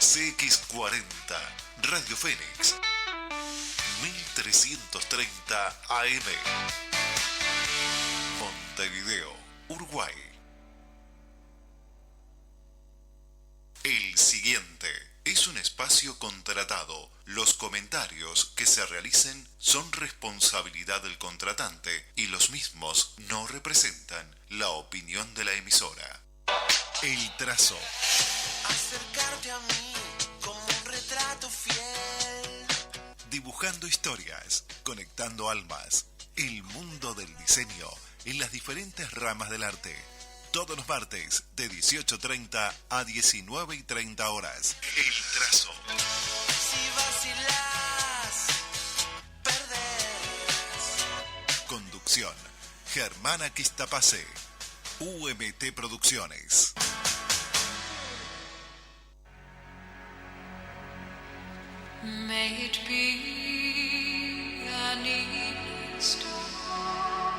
CX40, Radio Fénix, 1330 AM, Montevideo, Uruguay. El siguiente es un espacio contratado. Los comentarios que se realicen son responsabilidad del contratante y los mismos no representan la opinión de la emisora. El trazo. Acercarte a mí como un retrato fiel. Dibujando historias, conectando almas. El mundo del diseño en las diferentes ramas del arte. Todos los martes de 18:30 a 19:30 horas. El trazo. Si vacilas, perdés. Conducción: Germana Quistapase. UMT Producciones. May it be an evening star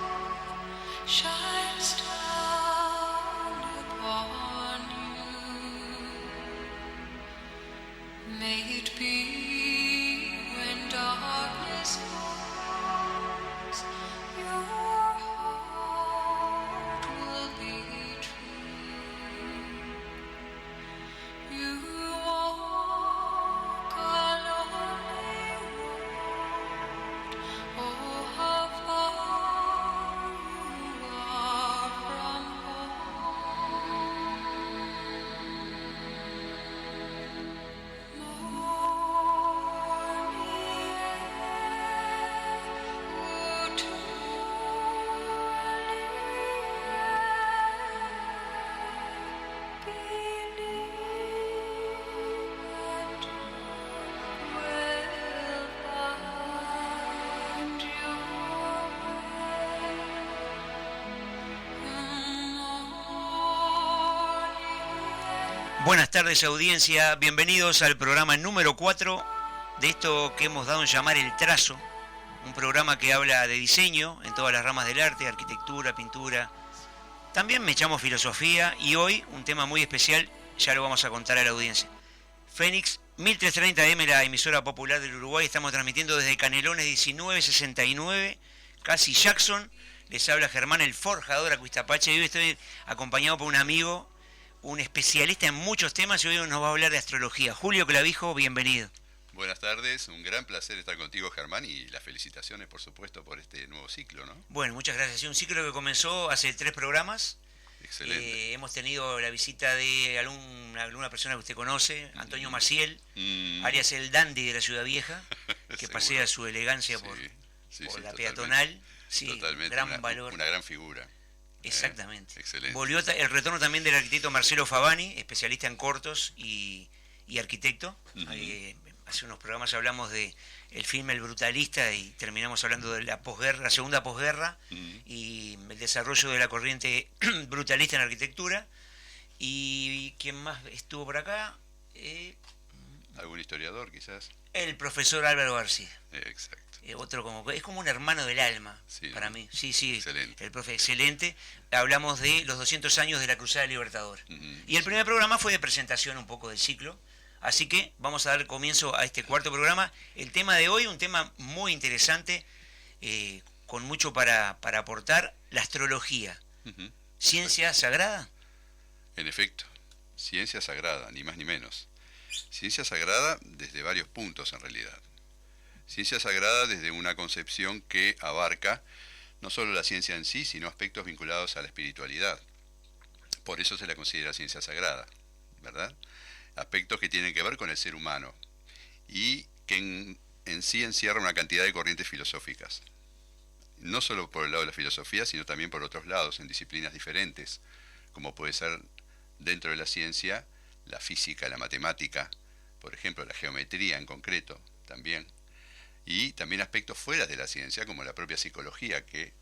shines down upon you. May it be when darkness falls, your heart will be true. You walk a lonely road. Oh, how far you are from home. Morning air, Buenas tardes, audiencia, bienvenidos al programa número 4 de esto que hemos dado en llamar El Trazo, un programa que habla de diseño en todas las ramas del arte, arquitectura, pintura. También me echamos filosofía y hoy un tema muy especial, ya lo vamos a contar a la audiencia. Fénix, 1330 AM, la emisora popular del Uruguay, estamos transmitiendo desde Canelones 1969, casi Jackson. Les habla Germán, el forjador Acuistapache, y hoy estoy acompañado por un amigo, un especialista en muchos temas, y hoy nos va a hablar de astrología. Julio Clavijo, bienvenido. Buenas tardes, un gran placer estar contigo, Germán, y las felicitaciones, por supuesto, por este nuevo ciclo, ¿no? Bueno, muchas gracias. Un ciclo que comenzó hace 3 programas. Excelente. Hemos tenido la visita de alguna persona que usted conoce, Antonio Maciel, alias el dandy de la Ciudad Vieja, que pasea su elegancia por la totalmente. peatonal. Sí, Totalmente, gran valor. Una gran figura. Exactamente. Excelente. Volvió el retorno también del arquitecto Marcelo Favani, especialista en cortos y arquitecto. Hace unos programas hablamos de el filme El Brutalista y terminamos hablando de la posguerra, la segunda posguerra y el desarrollo de la corriente brutalista en arquitectura. ¿Y quién más estuvo por acá? ¿Algún historiador, quizás? El profesor Álvaro García. Exacto. Otro es como un hermano del alma, sí, para mí. Sí, excelente. El profe excelente. Hablamos de los 200 años de la Cruzada Libertadora. Y el primer programa fue de presentación un poco del ciclo. Así que vamos a dar comienzo a este cuarto programa. El tema de hoy, un tema muy interesante, con mucho para aportar, la astrología. ¿Ciencia sagrada? En efecto, ciencia sagrada, ni más ni menos. Ciencia sagrada desde varios puntos, en realidad. Ciencia sagrada desde una concepción que abarca no solo la ciencia en sí, sino aspectos vinculados a la espiritualidad. Por eso se la considera ciencia sagrada, ¿verdad? Aspectos que tienen que ver con el ser humano y que en sí encierra una cantidad de corrientes filosóficas. No solo por el lado de la filosofía, sino también por otros lados, en disciplinas diferentes, como puede ser dentro de la ciencia, la física, la matemática, por ejemplo, la geometría en concreto, también. Y también aspectos fuera de la ciencia, como la propia psicología, que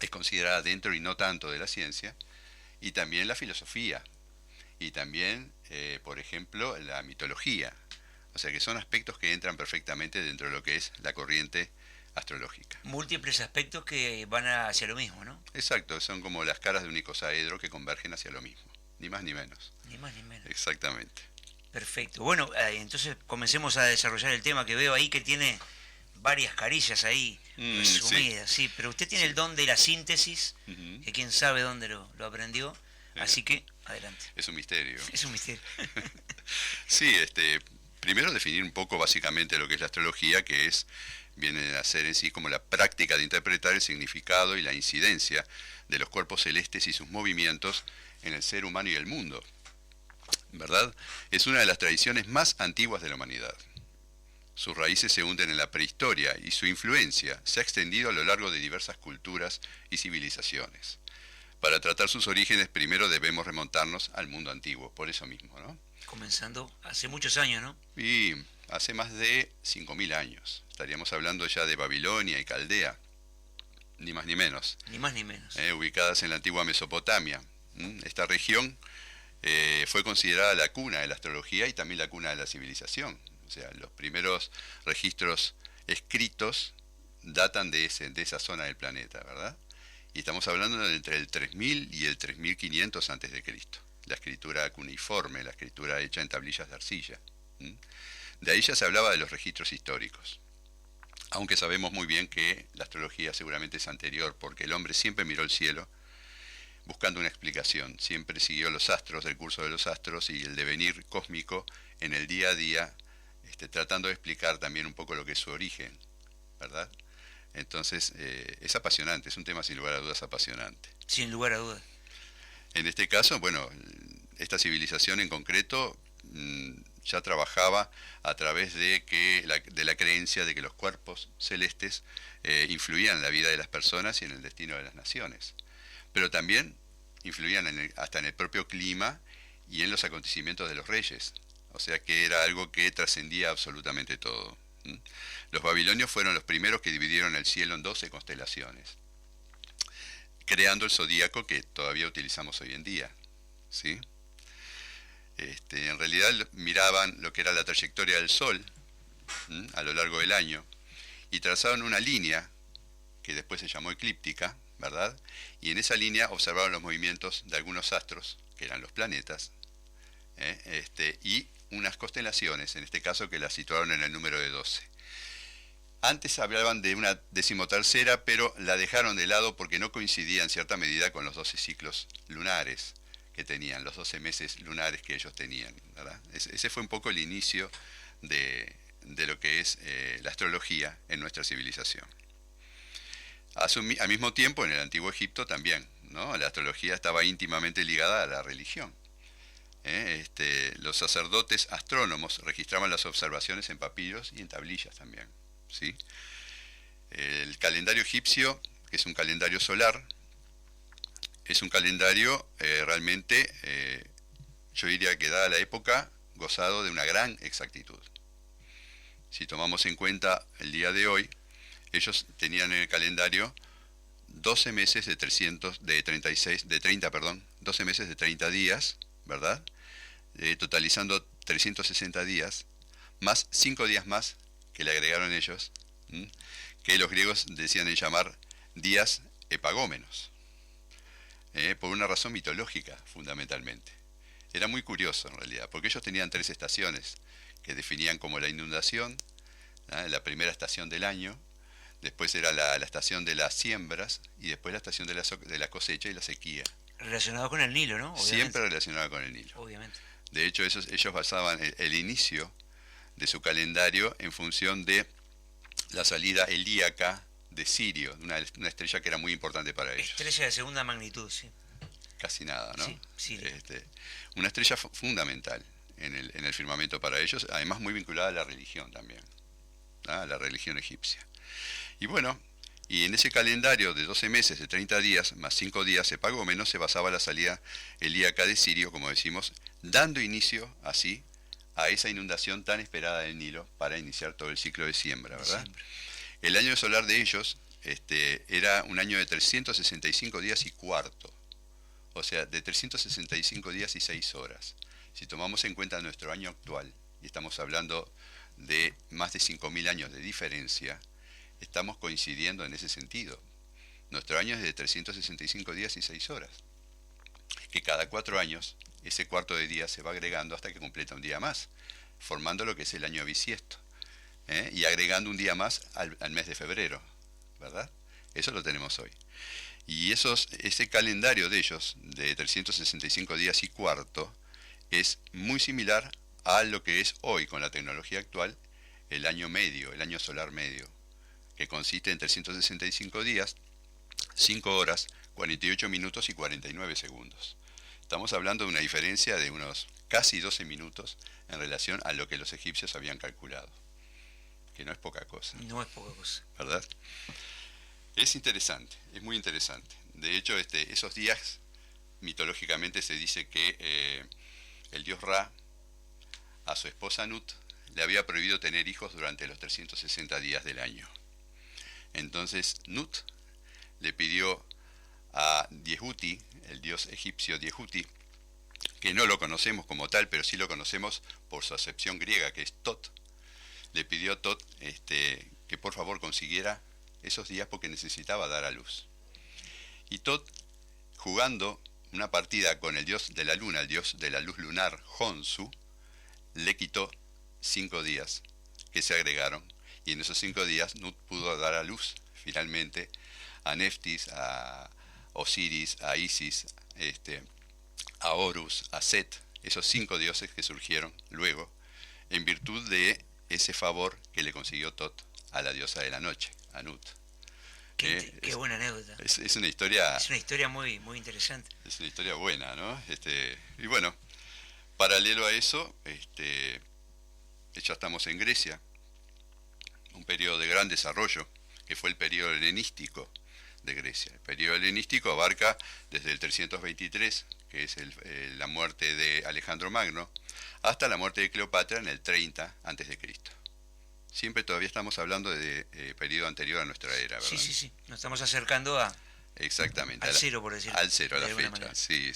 es considerada dentro y no tanto de la ciencia, y también la filosofía, y también, por ejemplo, la mitología. O sea que son aspectos que entran perfectamente dentro de lo que es la corriente astrológica. Múltiples aspectos que van hacia lo mismo, ¿no? Exacto, son como las caras de un icosaedro que convergen hacia lo mismo, ni más ni menos. Ni más ni menos. Exactamente. Perfecto. Bueno, entonces comencemos a desarrollar el tema que veo ahí que tiene varias carillas ahí resumidas, sí. Pero usted tiene el don de la síntesis, Ujú. que quién sabe dónde lo aprendió, así que adelante. Es un misterio. Es un misterio. Sí, primero definir un poco básicamente lo que es la astrología, que viene a ser en sí como la práctica de interpretar el significado y la incidencia de los cuerpos celestes y sus movimientos en el ser humano y el mundo. ¿Verdad? Es una de las tradiciones más antiguas de la humanidad. Sus raíces se hunden en la prehistoria y su influencia se ha extendido a lo largo de diversas culturas y civilizaciones. Para tratar sus orígenes, primero debemos remontarnos al mundo antiguo, por eso mismo, ¿no? Comenzando hace muchos años, ¿no? Y hace más de 5.000 años. Estaríamos hablando ya de Babilonia y Caldea, ni más ni menos, Ni más ni menos. ubicadas en la antigua Mesopotamia. Esta región fue considerada la cuna de la astrología y también la cuna de la civilización. O sea, los primeros registros escritos datan de esa zona del planeta, ¿verdad? Y estamos hablando de entre el 3000 y el 3500 antes de Cristo. La escritura cuneiforme, la escritura hecha en tablillas de arcilla. De ahí ya se hablaba de los registros históricos. Aunque sabemos muy bien que la astrología seguramente es anterior, porque el hombre siempre miró el cielo buscando una explicación, siempre siguió los astros, el curso de los astros y el devenir cósmico en el día a día, tratando de explicar también un poco lo que es su origen, ¿verdad? Entonces, es apasionante, es un tema sin lugar a dudas apasionante. Sin lugar a dudas. En este caso, bueno, esta civilización en concreto ya trabajaba a través de la creencia de que los cuerpos celestes influían en la vida de las personas y en el destino de las naciones, pero también influían hasta en el propio clima y en los acontecimientos de los reyes, o sea que era algo que trascendía absolutamente todo. Los babilonios fueron los primeros que dividieron el cielo en 12 constelaciones, creando el zodíaco que todavía utilizamos hoy en día, ¿sí? En realidad miraban lo que era la trayectoria del Sol a lo largo del año y trazaron una línea que después se llamó eclíptica, ¿verdad? Y en esa línea observaron los movimientos de algunos astros, que eran los planetas, y unas constelaciones, en este caso que las situaron en el número de 12. Antes hablaban de una decimotercera, pero la dejaron de lado porque no coincidía en cierta medida con los 12 ciclos lunares que tenían, los 12 meses lunares que ellos tenían, ¿verdad? Ese fue un poco el inicio de lo que es la astrología en nuestra civilización. Al mismo tiempo, en el antiguo Egipto también, ¿no? La astrología estaba íntimamente ligada a la religión. Los sacerdotes astrónomos registraban las observaciones en papiros y en tablillas también, ¿sí? El calendario egipcio, que es un calendario solar, es un calendario realmente, yo diría que dada la época, gozado de una gran exactitud. Si tomamos en cuenta el día de hoy, ellos tenían en el calendario 12 meses de 12 meses de 30 días, ¿verdad? Totalizando 360 días, más 5 días más que le agregaron ellos, que los griegos decían llamar días epagómenos, por una razón mitológica fundamentalmente. Era muy curioso en realidad, porque ellos tenían 3 estaciones que definían como la inundación, la primera estación del año, después era la estación de las siembras y después la estación de la cosecha y la sequía. Relacionado con el Nilo, ¿no? Obviamente. Siempre relacionada con el Nilo. Obviamente. De hecho, ellos basaban el inicio de su calendario en función de la salida helíaca de Sirio, una estrella que era muy importante para ellos. Estrella de segunda magnitud, sí. Casi nada, ¿no? Sí, Sirio. Una estrella fundamental en el firmamento para ellos, además muy vinculada a la religión también, a la religión egipcia. Y bueno, y en ese calendario de 12 meses, de 30 días, más 5 días epagómenos, se basaba la salida helíaca de Sirio, como decimos, dando inicio así a esa inundación tan esperada del Nilo para iniciar todo el ciclo de siembra, ¿verdad? El año solar de ellos era un año de 365 días y cuarto, o sea, de 365 días y 6 horas. Si tomamos en cuenta nuestro año actual, y estamos hablando de más de 5.000 años de diferencia, estamos coincidiendo en ese sentido. Nuestro año es de 365 días y 6 horas, que cada 4 años ese cuarto de día se va agregando hasta que completa un día más, formando lo que es el año bisiesto, y agregando un día más al mes de febrero, ¿verdad? Eso lo tenemos hoy. Y ese calendario de ellos, de 365 días y cuarto, es muy similar a lo que es hoy con la tecnología actual el año medio, el año solar medio, que consiste en 365 días, 5 horas, 48 minutos y 49 segundos. Estamos hablando de una diferencia de unos casi 12 minutos en relación a lo que los egipcios habían calculado, que no es poca cosa, No es poca cosa. ¿verdad? Es interesante, es muy interesante. De hecho, esos días, mitológicamente se dice que el dios Ra, a su esposa Nut, le había prohibido tener hijos durante los 360 días del año. Entonces Nut le pidió a Diehuti, el dios egipcio Diehuti, que no lo conocemos como tal, pero sí lo conocemos por su acepción griega, que es Tot. Le pidió a Tot que por favor consiguiera esos días porque necesitaba dar a luz. Y Tot, jugando una partida con el dios de la luna, el dios de la luz lunar, Honsu, le quitó 5 días que se agregaron, y en esos 5 días Nut pudo dar a luz finalmente a Neftis, a Osiris, a Isis, a Horus, a Set, esos 5 dioses que surgieron luego en virtud de ese favor que le consiguió Tot a la diosa de la noche, a Nut. Qué buena anécdota. Es una historia. Es una historia muy, muy interesante. Es una historia buena, ¿no? Y bueno, paralelo a eso, ya estamos en Grecia, un periodo de gran desarrollo, que fue el periodo helenístico de Grecia. El periodo helenístico abarca desde el 323, que es la muerte de Alejandro Magno, hasta la muerte de Cleopatra en el 30 a.C. Siempre todavía estamos hablando de periodo anterior a nuestra era, ¿verdad? Sí. Nos estamos acercando Exactamente. al cero, por decirlo. Al cero, a la de alguna fecha. manera. Sí.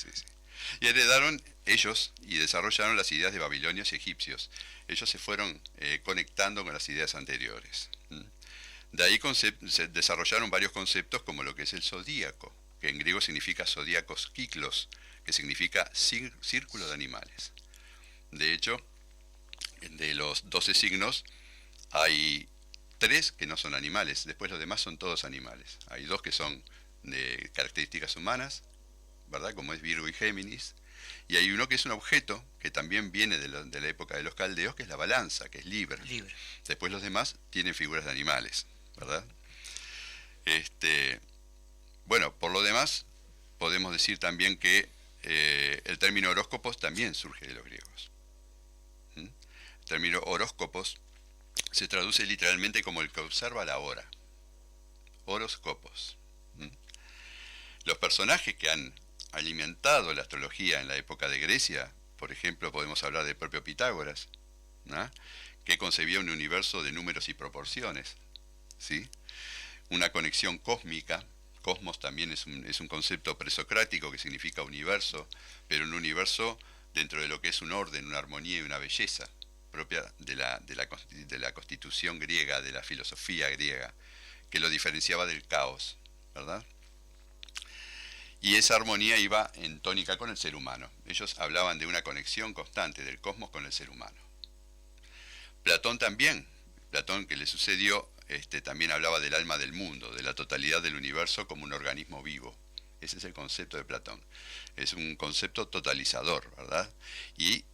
Y heredaron ellos y desarrollaron las ideas de babilonios y egipcios. Ellos se fueron conectando con las ideas anteriores. De ahí se desarrollaron varios conceptos como lo que es el zodíaco, que en griego significa zodíacos kiklos, que significa círculo de animales. De hecho, de los 12 signos, hay 3 que no son animales, después los demás son todos animales. Hay 2 que son de características humanas, ¿verdad? Como es Virgo y Géminis. Y hay uno que es un objeto, que también viene de la época de los caldeos, que es la balanza, que es Libra. Después los demás tienen figuras de animales, ¿verdad? Bueno, por lo demás, podemos decir también que el término horóscopos también surge de los griegos. El término horóscopos se traduce literalmente como el que observa la hora. Horóscopos. Los personajes que han alimentado la astrología en la época de Grecia, por ejemplo, podemos hablar del propio Pitágoras, ¿no? Que concebía un universo de números y proporciones, ¿sí? Una conexión cósmica. Cosmos también es un concepto presocrático que significa universo, pero un universo dentro de lo que es un orden, una armonía y una belleza propia de la constitución griega, de la filosofía griega, que lo diferenciaba del caos, ¿verdad? Y esa armonía iba en tónica con el ser humano. Ellos hablaban de una conexión constante del cosmos con el ser humano. Platón también, Platón que le sucedió, también hablaba del alma del mundo, de la totalidad del universo como un organismo vivo. Ese es el concepto de Platón. Es un concepto totalizador, ¿verdad? Y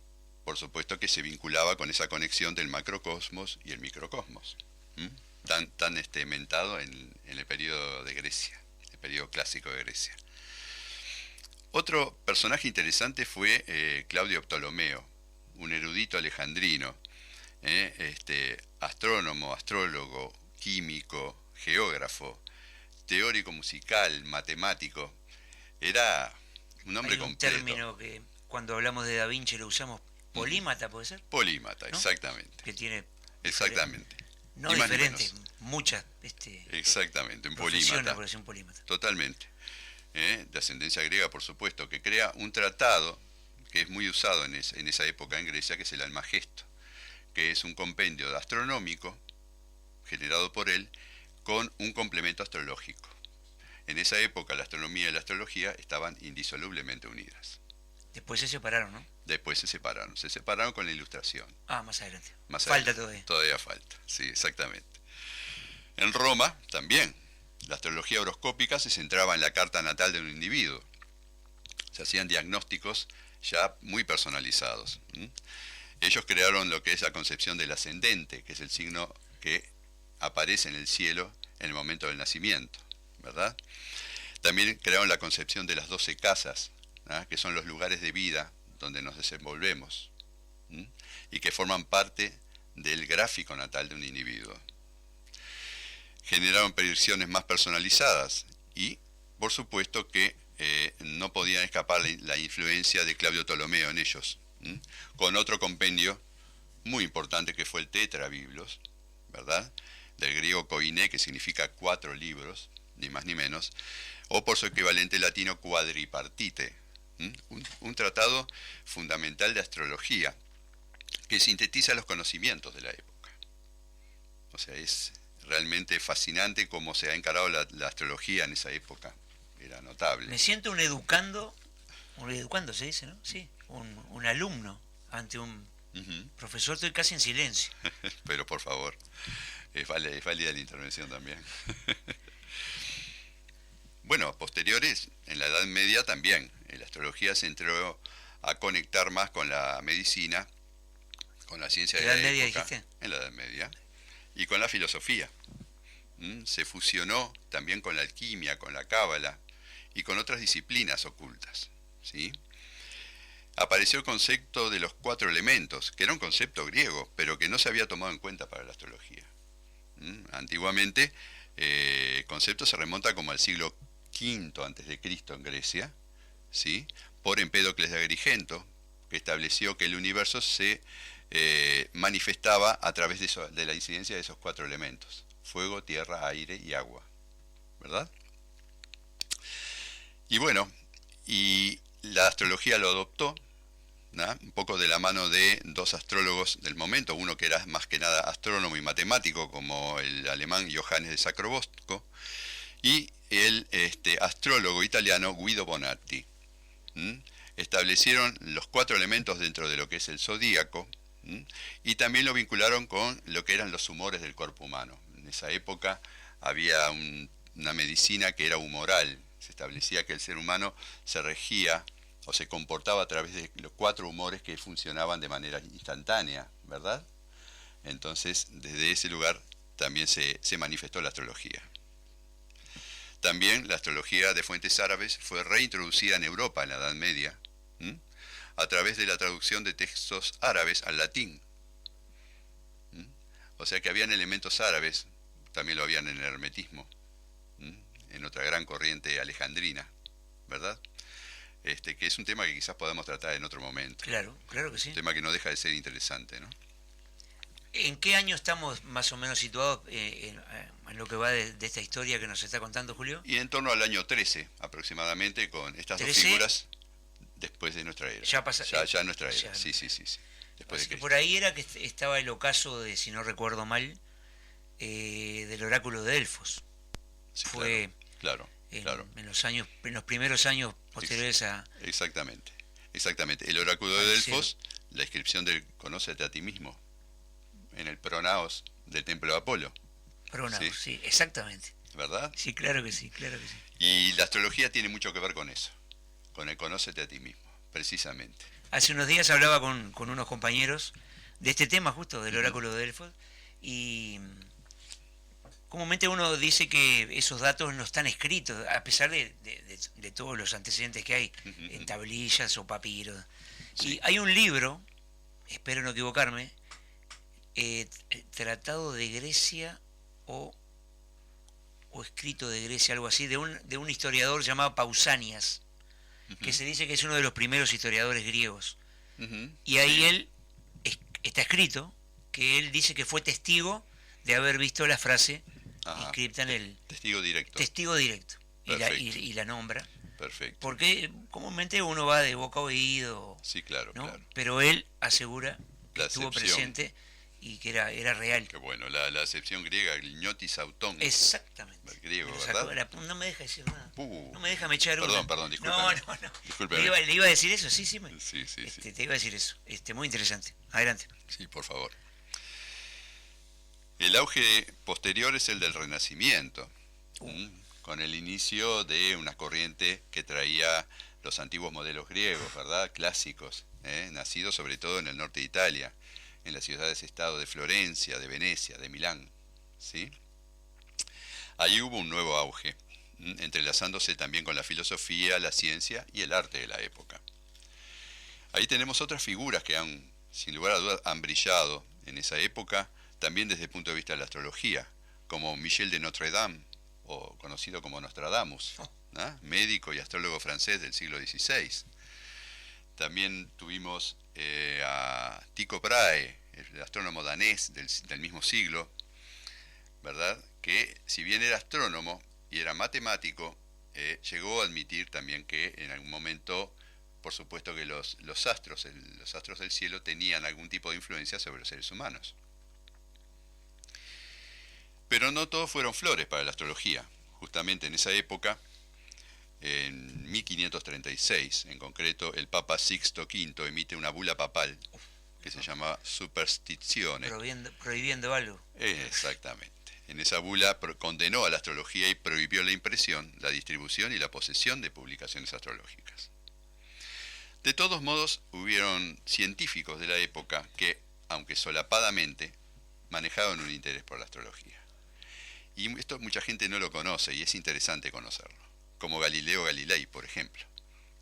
por supuesto que se vinculaba con esa conexión del macrocosmos y el microcosmos, tan mentado en el periodo de Grecia, el periodo clásico de Grecia. Otro personaje interesante fue Claudio Ptolomeo, un erudito alejandrino, astrónomo, astrólogo, químico, geógrafo, teórico musical, matemático. Era un hombre completo. Hay un término que cuando hablamos de Da Vinci lo usamos, polímata, ¿puede ser? Polímata, ¿no? Exactamente. Que tiene exactamente. No diferentes, muchas exactamente, un polímata. Por decir un polímata. Totalmente. De ascendencia griega, por supuesto, que crea un tratado que es muy usado en esa época en Grecia, que es el Almagesto, que es un compendio astronómico generado por él con un complemento astrológico. En esa época la astronomía y la astrología estaban indisolublemente unidas. Después se separaron, ¿no? Después se separaron con la Ilustración. Ah, más adelante. Más Falta adelante. todavía. Todavía falta, sí, exactamente. En Roma también, la astrología horoscópica se centraba en la carta natal de un individuo. Se hacían diagnósticos ya muy personalizados. Ellos crearon lo que es la concepción del ascendente, que es el signo que aparece en el cielo en el momento del nacimiento, ¿verdad? También crearon la concepción de las 12 casas, ¿ah? Que son los lugares de vida donde nos desenvolvemos, y que forman parte del gráfico natal de un individuo. Generaron predicciones más personalizadas y, por supuesto, que no podían escapar la influencia de Claudio Ptolomeo en ellos, con otro compendio muy importante que fue el Tetrabiblos, ¿verdad? Del griego koiné, que significa 4 libros, ni más ni menos, o por su equivalente latino Quadripartite, un tratado fundamental de astrología que sintetiza los conocimientos de la época. O sea, es realmente fascinante cómo se ha encarado la astrología en esa época. Era notable. Me siento un educando se dice, ¿no? Sí, un alumno ante un profesor, estoy casi en silencio. Pero por favor, es válida la intervención también. Bueno, a posteriores, en la Edad Media también, la astrología se entró a conectar más con la medicina, con la ciencia de la época. ¿En la Edad Media dijiste? En la Edad Media. Y con la filosofía. Se fusionó también con la alquimia, con la cábala y con otras disciplinas ocultas, ¿sí? Apareció el concepto de los 4 elementos, que era un concepto griego, pero que no se había tomado en cuenta para la astrología. Antiguamente, el concepto se remonta como al siglo V a.C. en Grecia, ¿sí? Por Empédocles de Agrigento, que estableció que el universo se manifestaba a través de la incidencia de esos 4 elementos: fuego, tierra, aire y agua, ¿verdad? Y bueno, y la astrología lo adoptó, ¿no? Un poco de la mano de 2 astrólogos del momento, uno que era más que nada astrónomo y matemático, como el alemán Johannes de Sacrobosco, y el astrólogo italiano Guido Bonatti. Establecieron los 4 elementos dentro de lo que es el zodíaco, y también lo vincularon con lo que eran los humores del cuerpo humano. En esa época había una medicina que era humoral. Se establecía que el ser humano se regía o se comportaba a través de los 4 humores que funcionaban de manera instantánea, ¿verdad? Entonces, desde ese lugar también se manifestó la astrología. También la astrología de fuentes árabes fue reintroducida en Europa en la Edad Media, a través de la traducción de textos árabes al latín. O sea que habían elementos árabes, también lo habían en el hermetismo, en otra gran corriente alejandrina, ¿verdad? Que es un tema que quizás podamos tratar en otro momento. Claro, claro que sí. Un tema que no deja de ser interesante, ¿no? ¿En qué año estamos más o menos situados en lo que va de esta historia que nos está contando Julio? Y en torno al año 13 aproximadamente, con estas 2 figuras después de nuestra era. Ya nuestra era, ya, sí. Después de por ahí era que estaba el ocaso de, si no recuerdo mal, del oráculo de Delfos. Sí, fue claro. En los primeros años posteriores a... Exactamente. El oráculo de Delfos, la inscripción del Conócete a ti mismo, en el Pronaos del templo de Apolo. Pronaos, sí, exactamente. ¿Verdad? Sí, claro que sí. Y la astrología tiene mucho que ver con eso, con el Conócete a ti mismo, precisamente. Hace unos días hablaba con unos compañeros de este tema justo, del oráculo de Delfos, y comúnmente uno dice que esos datos no están escritos, a pesar de todos los antecedentes que hay, en tablillas o papiros. Sí. Y hay un libro, espero no equivocarme, Tratado de Grecia o Escrito de Grecia, algo así, de un historiador llamado Pausanias, que se dice que es uno de los primeros historiadores griegos. Y ahí él está escrito que él dice que fue testigo de haber visto la frase inscripta en el... Testigo directo. Testigo directo. Y la nombra. Perfecto. Porque comúnmente uno va de boca a oído. Sí, claro, ¿no? claro. Pero él asegura que la estuvo acepción. Presente y que era real. Que bueno, la acepción griega, glignotis autón. Exactamente. El griego, ¿verdad? No me deja decir nada. No me deja echar una. Perdón, discúlpeme. No. Discúlpeme. Le iba a decir eso, sí. Sí. Te iba a decir eso. Muy interesante. Adelante. Sí, por favor. El auge posterior es el del Renacimiento, con el inicio de una corriente que traía los antiguos modelos griegos, ¿verdad? Clásicos, nacidos sobre todo en el norte de Italia, en las ciudades-estado de Florencia, de Venecia, de Milán, ¿sí? Allí hubo un nuevo auge, entrelazándose también con la filosofía, la ciencia y el arte de la época. Ahí tenemos otras figuras que sin lugar a dudas, han brillado en esa época, también desde el punto de vista de la astrología, como Michel de Notre Dame, o conocido como Nostradamus, ¿no? Médico y astrólogo francés del siglo XVI. También tuvimos a Tycho Brahe, el astrónomo danés del mismo siglo, ¿verdad? Que si bien era astrónomo y era matemático, llegó a admitir también que en algún momento, por supuesto que los astros del cielo tenían algún tipo de influencia sobre los seres humanos. Pero no todos fueron flores para la astrología. Justamente en esa época, en 1536 en concreto, el Papa Sixto V emite una bula papal que se llama Superstizione. Prohibiendo algo. Exactamente. En esa bula condenó a la astrología y prohibió la impresión, la distribución y la posesión de publicaciones astrológicas. De todos modos, hubieron científicos de la época que, aunque solapadamente, manejaban un interés por la astrología. Y esto mucha gente no lo conoce y es interesante conocerlo. Como Galileo Galilei, por ejemplo,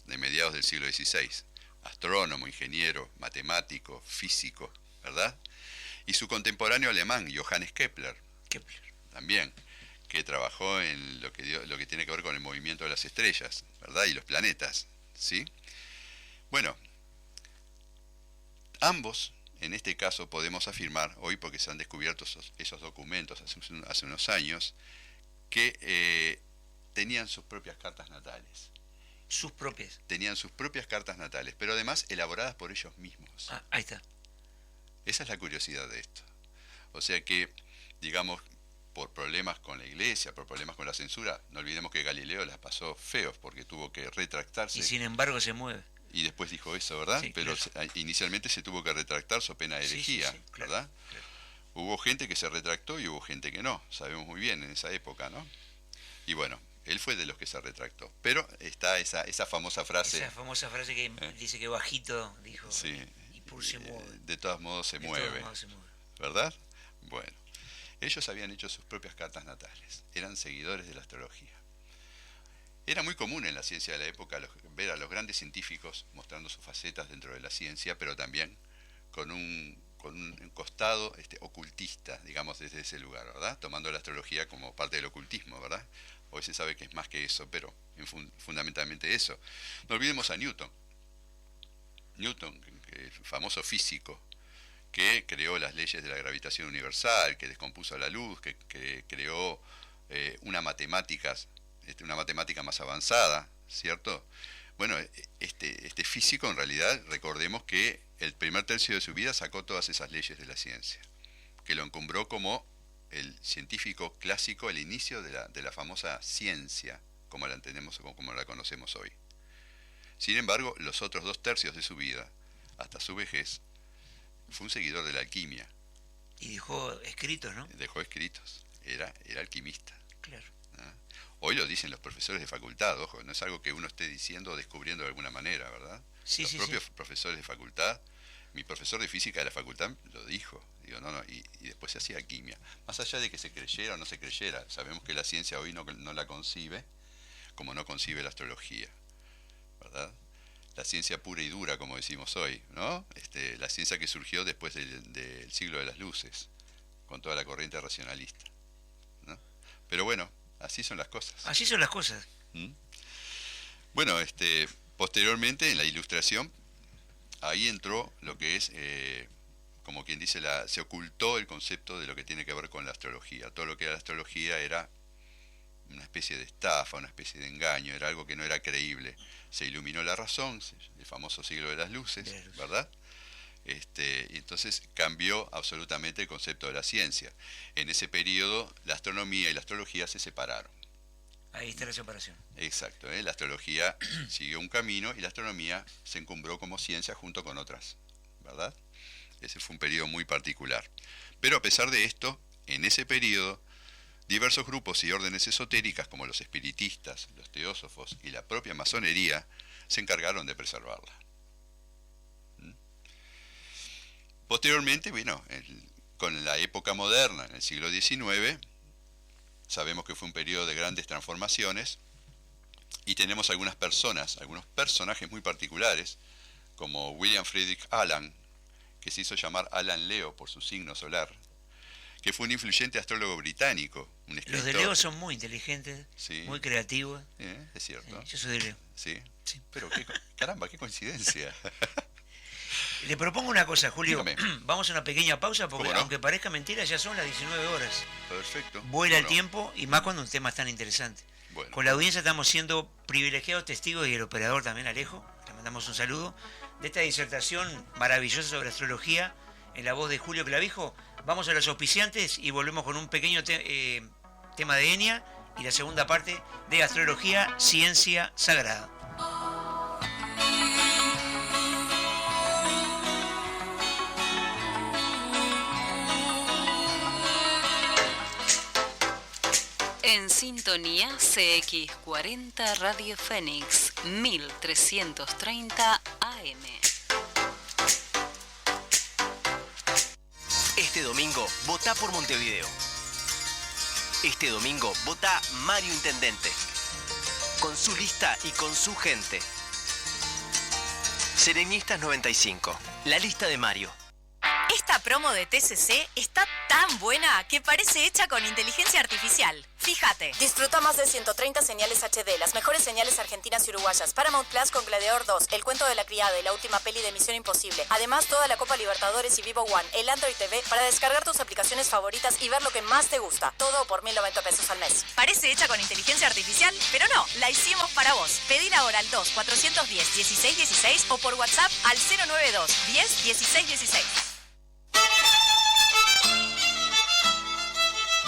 de mediados del siglo XVI. Astrónomo, ingeniero, matemático, físico, ¿verdad? Y su contemporáneo alemán, Johannes Kepler. También, que trabajó en lo que tiene que ver con el movimiento de las estrellas, ¿verdad? Y los planetas, ¿sí? Bueno, ambos, en este caso podemos afirmar, hoy porque se han descubierto esos documentos hace unos años, que tenían sus propias cartas natales. Sus propias. Tenían sus propias cartas natales, pero además elaboradas por ellos mismos. Ahí está. Esa es la curiosidad de esto. O sea que, digamos, por problemas con la iglesia, por problemas con la censura, no olvidemos que Galileo las pasó feos porque tuvo que retractarse. Y sin embargo se mueve. Y después dijo eso, ¿verdad? Sí, pero claro. Inicialmente se tuvo que retractar so pena de herejía, sí, claro, ¿verdad? Claro. Hubo gente que se retractó y hubo gente que no, sabemos muy bien en esa época, ¿no? Y bueno, él fue de los que se retractó. Pero está esa famosa frase. Esa famosa frase que dice que bajito dijo. Sí, y por se mueve. de todos modos se mueve, ¿verdad? Bueno, ellos habían hecho sus propias cartas natales, eran seguidores de la astrología. Era muy común en la ciencia de la época ver a los grandes científicos mostrando sus facetas dentro de la ciencia, pero también con un costado ocultista, digamos, desde ese lugar, ¿verdad? Tomando la astrología como parte del ocultismo, ¿verdad? Hoy se sabe que es más que eso, pero fundamentalmente eso. No olvidemos a Newton. Newton, el famoso físico, que creó las leyes de la gravitación universal, que descompuso la luz, que creó una matemática más avanzada, ¿cierto? Bueno, este físico en realidad, recordemos que el primer tercio de su vida sacó todas esas leyes de la ciencia, que lo encumbró como el científico clásico, el inicio de la famosa ciencia, como la entendemos o como la conocemos hoy. Sin embargo, los otros 2 tercios de su vida, hasta su vejez, fue un seguidor de la alquimia. Y dejó escritos, ¿no? Dejó escritos, era alquimista. Claro. ¿Ah? Hoy lo dicen los profesores de facultad, ojo, no es algo que uno esté diciendo o descubriendo de alguna manera, ¿verdad? Sí, los propios profesores de facultad, mi profesor de física de la facultad lo dijo, y después se hacía alquimia. Más allá de que se creyera o no se creyera, sabemos que la ciencia hoy no la concibe como no concibe la astrología, ¿verdad? La ciencia pura y dura, como decimos hoy, ¿no? La ciencia que surgió después del siglo de las luces, con toda la corriente racionalista, ¿no? Pero bueno, así son las cosas. Así son las cosas. Bueno, posteriormente en la Ilustración, ahí entró lo que es, como quien dice, se ocultó el concepto de lo que tiene que ver con la astrología. Todo lo que era la astrología era una especie de estafa, una especie de engaño, era algo que no era creíble. Se iluminó la razón, el famoso siglo de las luces, ¿verdad? Y entonces cambió absolutamente el concepto de la ciencia. En ese periodo, la astronomía y la astrología se separaron. Ahí está la separación. Exacto, la astrología siguió un camino y la astronomía se encumbró como ciencia junto con otras, ¿verdad? Ese fue un periodo muy particular. Pero a pesar de esto, en ese periodo, diversos grupos y órdenes esotéricas como los espiritistas, los teósofos y la propia masonería se encargaron de preservarla. Posteriormente, bueno, con la época moderna, en el siglo XIX, sabemos que fue un periodo de grandes transformaciones y tenemos algunas personas, algunos personajes muy particulares, como William Friedrich Allan, que se hizo llamar Alan Leo por su signo solar, que fue un influyente astrólogo británico, un escritor. Los de Leo son muy inteligentes, Sí. muy creativos. Es cierto. Yo soy de Leo. Sí. Sí. Pero caramba, qué coincidencia. Le propongo una cosa, Julio. Dígame. Vamos a una pequeña pausa porque, ¿Cómo no? aunque parezca mentira, ya son las 19 horas. Perfecto. Vuela el Bueno, tiempo y más cuando un tema es tan interesante. Bueno. Con la audiencia estamos siendo privilegiados testigos y el operador también, Alejo, le mandamos un saludo, de esta disertación maravillosa sobre astrología en la voz de Julio Clavijo. Vamos a los auspiciantes y volvemos con un pequeño tema de Enia y la segunda parte de Astrología, Ciencia Sagrada. En sintonía CX40 Radio Fénix 1330 AM. Este domingo, votá por Montevideo. Este domingo, votá Mario Intendente. Con su lista y con su gente. Sereñistas 95. La lista de Mario. Esta promo de TCC está tan buena que parece hecha con inteligencia artificial. Fíjate. Disfruta más de 130 señales HD, las mejores señales argentinas y uruguayas. Paramount Plus con Gladiador 2, El cuento de la criada y la última peli de Misión Imposible. Además, toda la Copa Libertadores y Vivo One, el Android TV, para descargar tus aplicaciones favoritas y ver lo que más te gusta. Todo por 1.090 pesos al mes. Parece hecha con inteligencia artificial, pero no, la hicimos para vos. Pedir ahora al 2-410-1616 o por WhatsApp al 092-10-1616.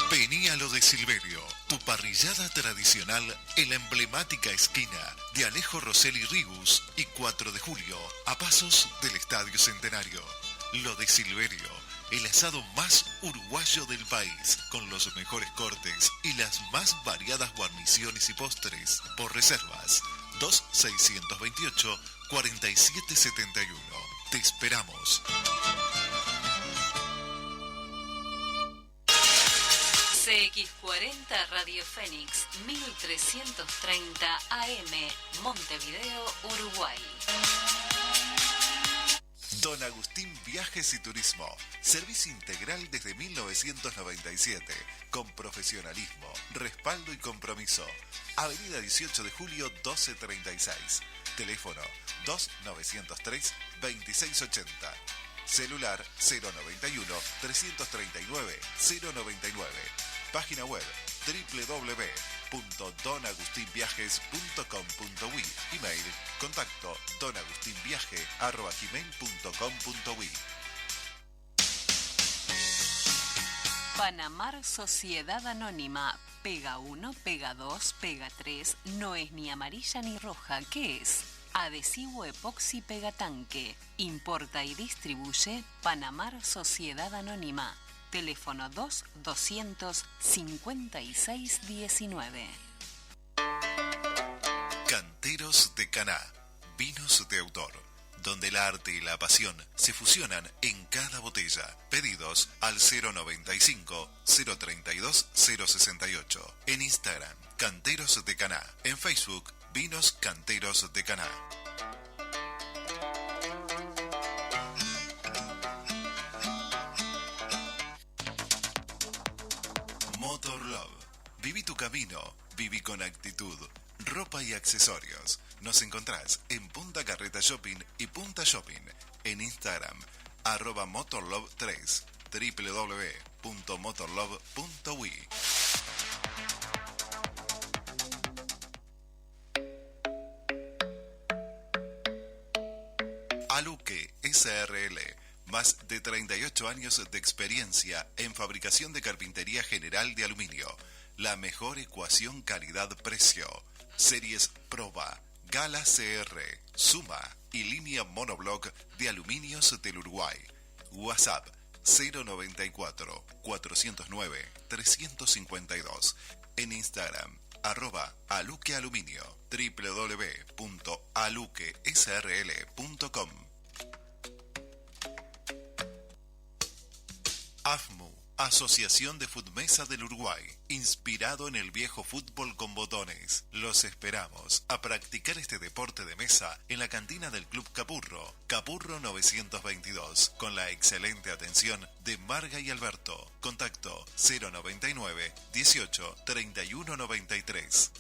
Vení a lo de Silverio, tu parrillada tradicional en la emblemática esquina de Alejo Rosselli Rigus y 4 de Julio, a pasos del Estadio Centenario. Lo de Silverio, el asado más uruguayo del país, con los mejores cortes y las más variadas guarniciones y postres. Por reservas, 2628-4771. Te esperamos. CX40 Radio Fénix 1330 AM, Montevideo, Uruguay. Don Agustín Viajes y Turismo. Servicio integral desde 1997. Con profesionalismo, respaldo y compromiso. Avenida 18 de Julio 1236. Teléfono 2903-2680. Celular 091-339-099. Página web www.donagustinviajes.com.uy. Email contacto donagustinviaje@gmail.com.uy. Panamar Sociedad Anónima. Pega 1, pega 2, pega 3. No es ni amarilla ni roja. ¿Qué es? Adhesivo epoxi pegatanque. Importa y distribuye Panamar Sociedad Anónima. Teléfono 2-200-5619. Canteros de Caná. Vinos de autor. Donde el arte y la pasión se fusionan en cada botella. Pedidos al 095-032-068. En Instagram, Canteros de Caná. En Facebook, Vinos Canteros de Caná. Motor Love. Viví tu camino. Viví con actitud. Ropa y accesorios. Nos encontrás en Punta Carreta Shopping y Punta Shopping. En Instagram, @motorlove3. www.motorlove.uy. Aluque SRL. Más de 38 años de experiencia en fabricación de carpintería general de aluminio. la mejor ecuación calidad-precio. Series Proba, Gala CR, Suma y línea monobloc de aluminios del Uruguay. WhatsApp 094 409 352. En Instagram @aluquealuminio, www.aluquesrl.com. AFMU, Asociación de Futmesa del Uruguay, inspirado en el viejo fútbol con botones. Los esperamos a practicar este deporte de mesa en la cantina del Club Capurro, Capurro 922, con la excelente atención de Marga y Alberto. Contacto 099 18 31 93.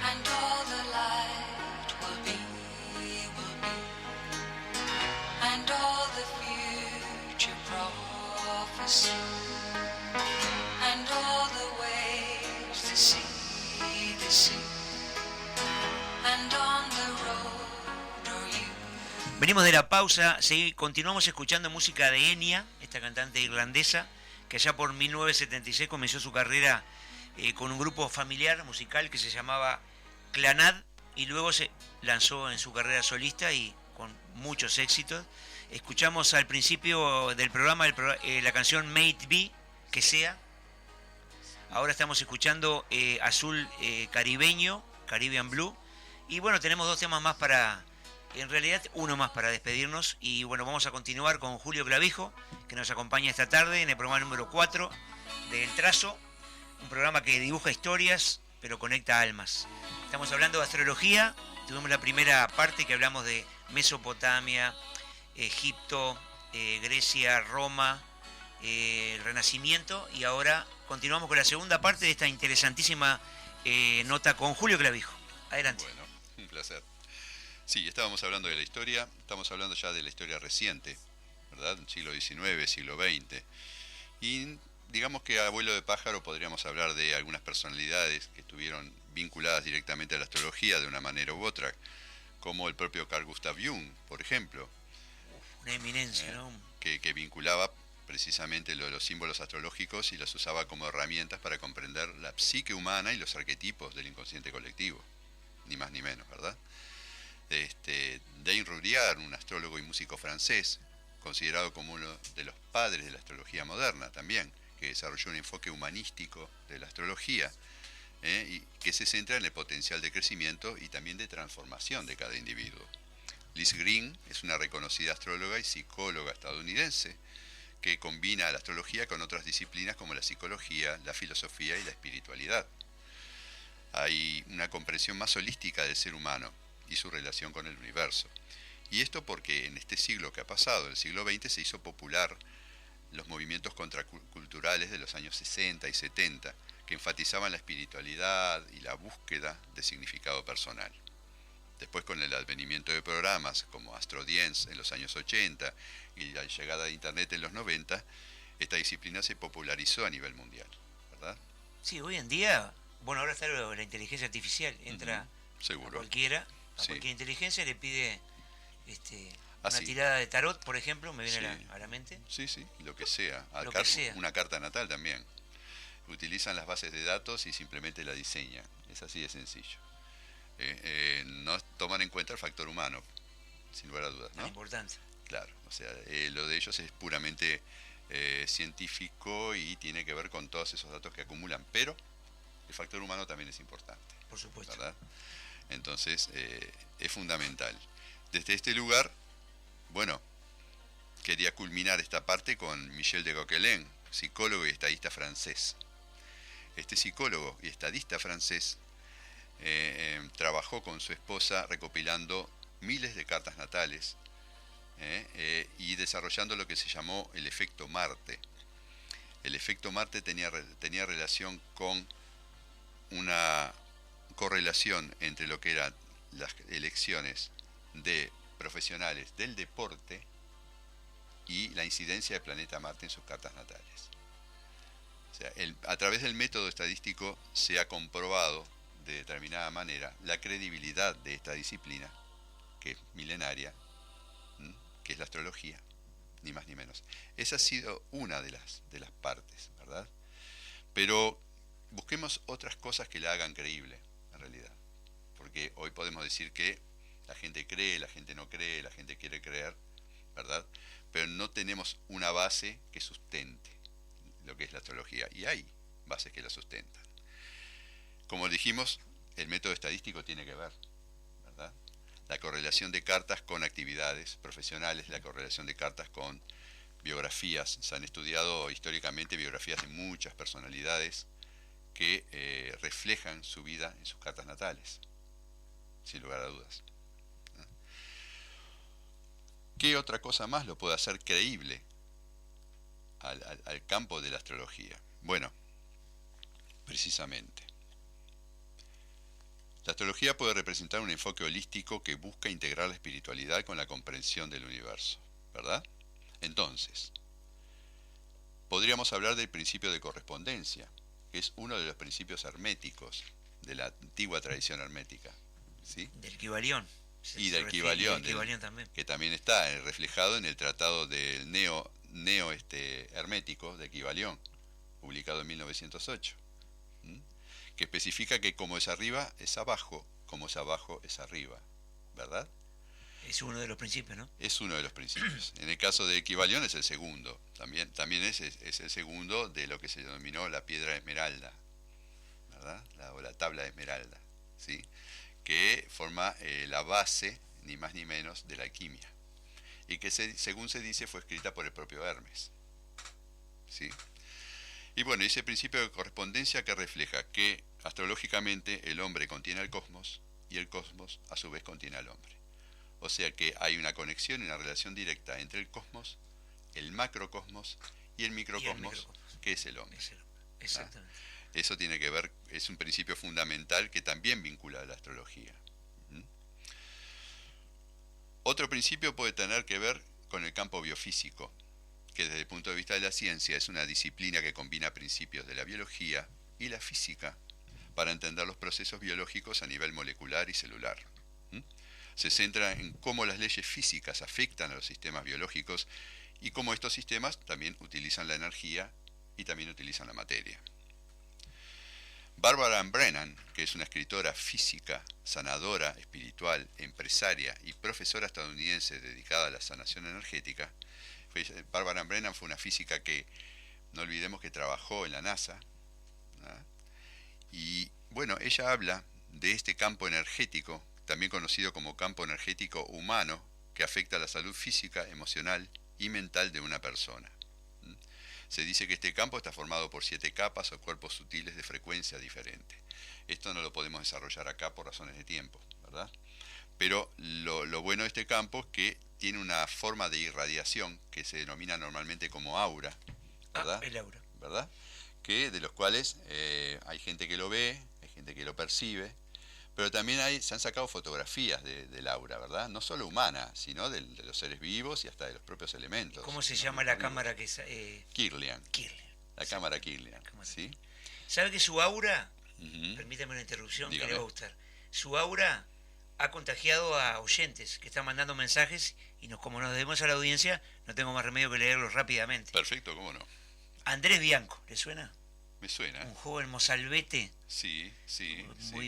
And all the light will be, and all the future prophecy, and all the waves, the sea, and on the road are you. Venimos de la pausa, continuamos escuchando música de Enya, esta cantante irlandesa, que allá por 1976 comenzó su carrera con un grupo familiar musical que se llamaba Clanad, y luego se lanzó en su carrera solista y con muchos éxitos. Escuchamos al principio del programa la canción Made Be, que sea. Ahora estamos escuchando Azul Caribeño, Caribbean Blue. Y bueno, tenemos dos temas más en realidad uno más para despedirnos. Y bueno, vamos a continuar con Julio Clavijo, que nos acompaña esta tarde en el programa número 4 de El Trazo. Un programa que dibuja historias, pero conecta almas. Estamos hablando de astrología. Tuvimos la primera parte que hablamos de Mesopotamia, Egipto, Grecia, Roma, el Renacimiento, y ahora continuamos con la segunda parte de esta interesantísima nota con Julio Clavijo. Adelante. Bueno, un placer. Sí, estábamos hablando de la historia, estamos hablando ya de la historia reciente, ¿verdad? Siglo XIX, siglo XX. Y digamos que a vuelo de pájaro podríamos hablar de algunas personalidades que estuvieron vinculadas directamente a la astrología de una manera u otra, como el propio Carl Gustav Jung, por ejemplo. Una eminencia, ¿no? Que vinculaba precisamente los símbolos astrológicos y los usaba como herramientas para comprender la psique humana y los arquetipos del inconsciente colectivo, ni más ni menos, ¿verdad? Dane Rudhyar, un astrólogo y músico francés, considerado como uno de los padres de la astrología moderna también, que desarrolló un enfoque humanístico de la astrología, y que se centra en el potencial de crecimiento y también de transformación de cada individuo. Liz Green es una reconocida astróloga y psicóloga estadounidense que combina la astrología con otras disciplinas como la psicología, la filosofía y la espiritualidad. Hay una comprensión más holística del ser humano y su relación con el universo. Y esto porque en este siglo que ha pasado, el siglo XX, se hizo popular los movimientos contraculturales de los años 60 y 70, que enfatizaban la espiritualidad y la búsqueda de significado personal. Después, con el advenimiento de programas como AstroDience en los años 80 y la llegada de Internet en los 90, esta disciplina se popularizó a nivel mundial, ¿verdad? Sí, hoy en día, bueno, ahora está la inteligencia artificial, entra seguro. a cualquier inteligencia, le pide una tirada de tarot, por ejemplo, me viene a la mente. Sí, lo que sea. Lo que sea. Una carta natal también. Utilizan las bases de datos y simplemente la diseñan. Es así de sencillo. No toman en cuenta el factor humano, sin lugar a dudas, ¿no? Es importante. Claro, o sea, lo de ellos es puramente científico y tiene que ver con todos esos datos que acumulan, pero el factor humano también es importante. Por supuesto. ¿Verdad? Entonces, es fundamental. Desde este lugar, bueno, quería culminar esta parte con Michel de Coquelin, psicólogo y estadista francés. Este psicólogo y estadista francés trabajó con su esposa recopilando miles de cartas natales y desarrollando lo que se llamó el efecto Marte. El efecto Marte tenía relación con una correlación entre lo que eran las elecciones de profesionales del deporte y la incidencia del planeta Marte en sus cartas natales. O sea, a través del método estadístico se ha comprobado de determinada manera la credibilidad de esta disciplina, que es milenaria, que es la astrología, ni más ni menos. Esa ha sido una de las partes, ¿verdad? Pero busquemos otras cosas que la hagan creíble, en realidad. Porque hoy podemos decir que la gente cree, la gente no cree, la gente quiere creer, ¿verdad? Pero no tenemos una base que sustente lo que es la astrología. Y hay bases que la sustentan. Como dijimos, el método estadístico tiene que ver, ¿verdad? La correlación de cartas con actividades profesionales, la correlación de cartas con biografías. Se han estudiado históricamente biografías de muchas personalidades que reflejan su vida en sus cartas natales, sin lugar a dudas. ¿Qué otra cosa más lo puede hacer creíble al campo de la astrología? Bueno, precisamente, la astrología puede representar un enfoque holístico que busca integrar la espiritualidad con la comprensión del universo, ¿verdad? Entonces, podríamos hablar del principio de correspondencia, que es uno de los principios herméticos de la antigua tradición hermética, ¿sí? Del Kybalión. Y del Kybalión, también. Que también está reflejado en el tratado del neo hermético de Kybalión, publicado en 1908, que especifica que como es arriba es abajo, como es abajo es arriba, ¿verdad? Es uno de los principios, ¿no? Es uno de los principios. En el caso de Kybalión es el segundo, también es el segundo de lo que se denominó la piedra esmeralda, ¿verdad? O la tabla de esmeralda, ¿sí? Que forma la base, ni más ni menos, de la alquimia, y que según se dice fue escrita por el propio Hermes, ¿sí? Y bueno, ese principio de correspondencia que refleja que astrológicamente el hombre contiene al cosmos y el cosmos a su vez contiene al hombre. O sea que hay una conexión y una relación directa entre el cosmos, el macrocosmos y el microcosmos, que es el hombre. Exactamente. Eso tiene que ver, es un principio fundamental que también vincula a la astrología. Otro principio puede tener que ver con el campo biofísico, que desde el punto de vista de la ciencia es una disciplina que combina principios de la biología y la física para entender los procesos biológicos a nivel molecular y celular. Se centra en cómo las leyes físicas afectan a los sistemas biológicos y cómo estos sistemas también utilizan la energía y también utilizan la materia. Barbara Brennan, que es una escritora física, sanadora, espiritual, empresaria y profesora estadounidense dedicada a la sanación energética, Barbara Brennan fue una física que, no olvidemos que trabajó en la NASA, ¿no? Y bueno, ella habla de este campo energético, también conocido como campo energético humano, que afecta a la salud física, emocional y mental de una persona. Se dice que este campo está formado por 7 capas o cuerpos sutiles de frecuencia diferente. Esto no lo podemos desarrollar acá por razones de tiempo, ¿verdad? Pero lo bueno de este campo es que tiene una forma de irradiación que se denomina normalmente como aura, ¿verdad? El aura. ¿Verdad? Que de los cuales hay gente que lo ve, hay gente que lo percibe, pero también se han sacado fotografías del aura, ¿verdad? No solo humana, sino de los seres vivos y hasta de los propios elementos. ¿Cómo se llama la cámara que es? Kirlian. La Sí. cámara Kirlian, ¿sí? ¿Sabe que su aura, permítame una interrupción, Dígame. que le va a gustar, su aura ha contagiado a oyentes que están mandando mensajes y como nos debemos a la audiencia, no tengo más remedio que leerlos rápidamente. Perfecto, ¿cómo no? Andrés Bianco, ¿le suena? Me suena. Un joven mozalbete. Sí.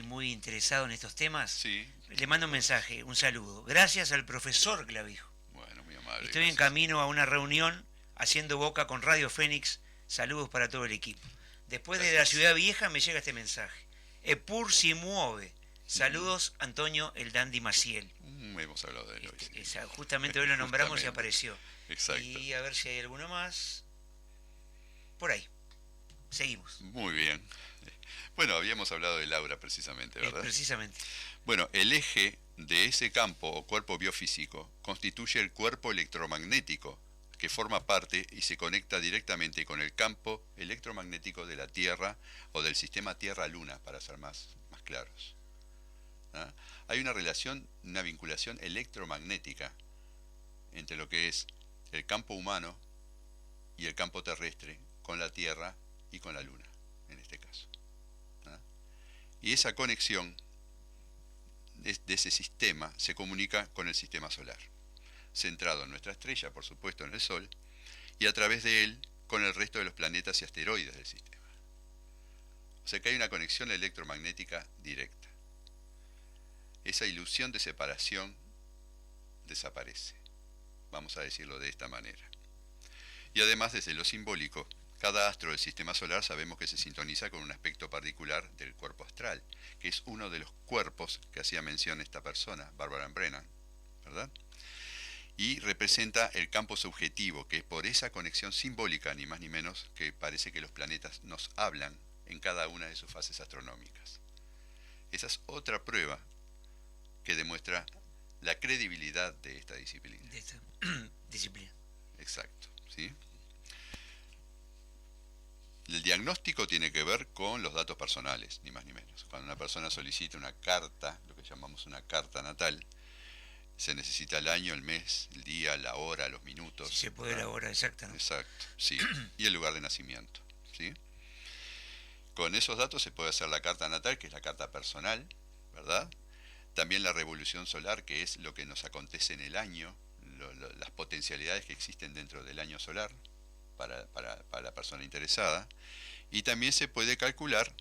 Muy interesado en estos temas. Sí. Le mando un mensaje, un saludo. Gracias al profesor Clavijo. Bueno, muy amable. Estoy en camino a una reunión haciendo boca con Radio Fénix. Saludos para todo el equipo. Después de la Ciudad Vieja me llega este mensaje. Epur si mueve. Saludos, Antonio el Dandy Maciel. Hemos hablado de él hoy. Justamente hoy lo nombramos y apareció. Exacto. Y a ver si hay alguno más. Por ahí. Seguimos. Muy bien. Bueno, habíamos hablado del aura precisamente, ¿verdad? Precisamente. Bueno, el eje de ese campo o cuerpo biofísico constituye el cuerpo electromagnético que forma parte y se conecta directamente con el campo electromagnético de la Tierra o del sistema Tierra-Luna, para ser más claros. ¿Ah? hay una relación, una vinculación electromagnética entre lo que es el campo humano y el campo terrestre con la Tierra y con la Luna, en este caso. Y esa conexión de ese sistema se comunica con el sistema solar, centrado en nuestra estrella, por supuesto, en el Sol, y a través de él con el resto de los planetas y asteroides del sistema. O sea que hay una conexión electromagnética directa. Esa ilusión de separación desaparece, vamos a decirlo de esta manera. Y además, desde lo simbólico, cada astro del sistema solar sabemos que se sintoniza con un aspecto particular del cuerpo astral, que es uno de los cuerpos que hacía mención esta persona, Barbara Brennan, ¿verdad? Y representa el campo subjetivo, que es por esa conexión simbólica, ni más ni menos, que parece que los planetas nos hablan en cada una de sus fases astronómicas. Esa es otra prueba que demuestra la credibilidad de esta disciplina. De esta disciplina. Exacto, ¿sí? El diagnóstico tiene que ver con los datos personales, ni más ni menos. Cuando una persona solicita una carta, lo que llamamos una carta natal, se necesita el año, el mes, el día, la hora, los minutos. Si se puede la hora exacta, ¿no? Exacto, sí. Y el lugar de nacimiento, ¿sí? Con esos datos se puede hacer la carta natal, que es la carta personal, ¿verdad? También la revolución solar, que es lo que nos acontece en el año, las potencialidades que existen dentro del año solar para la persona interesada. Y también se puede calcular